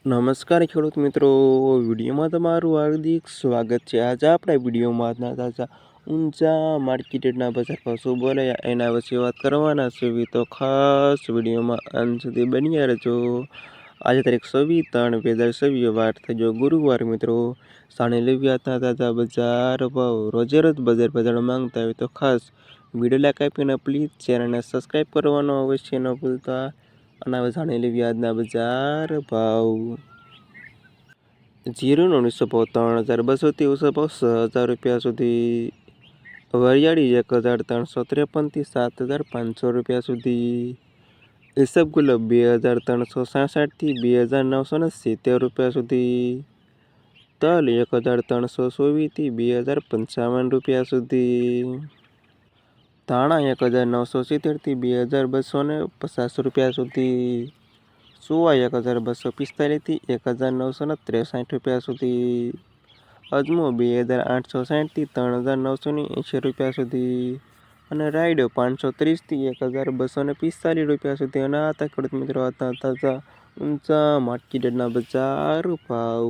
નમસ્કાર ખેડૂત મિત્રો, વિડીયોમાં તમારું હાર્દિક સ્વાગત છે। આજે આપણા વિડીયોમાં આજના તાજા ઊંચા માર્કેટના બજાર ભાવ શું બોલાયા એના વિશે વાત કરવાના છે। તો ખાસ વિડીયોમાં અંત સુધી બન્યા રહેજો। આજે તારીખ 26/3/2026 વાર થયો ગુરુવાર। મિત્રો સાણે લેવી આજના તાજા બજાર ભાવ। રોજે રોજ બજાર માંગતા હોય તો ખાસ વિડીયો લાઈક આપીને પ્લીઝ ચેનલને સબસ્ક્રાઈબ કરવાનો અવશ્ય ન ભૂલતા। અને હવે જાણી લેવી આજના બજાર ભાવ। જીરુનો ઊંચો ભાવ 3200થી ઊંચો ભાવ 6000 રૂપિયા સુધી। વરિયાળી 1353થી 7500 રૂપિયા સુધી। ઈસબગુલ 2366થી 2970 રૂપિયા સુધી। તલ 1324થી 2055 રૂપિયા સુધી। ધાણા 1970થી 2250 રૂપિયા સુધી। સુવા 1245થી 1963 રૂપિયા સુધી। અજમો 2860થી 3980 રૂપિયા સુધી। અને રાયડો 530થી 1245 રૂપિયા સુધી। અને આ ખેડૂત મિત્રો હતા તાજા ઊંચા માર્કેટના બજાર ભાવ।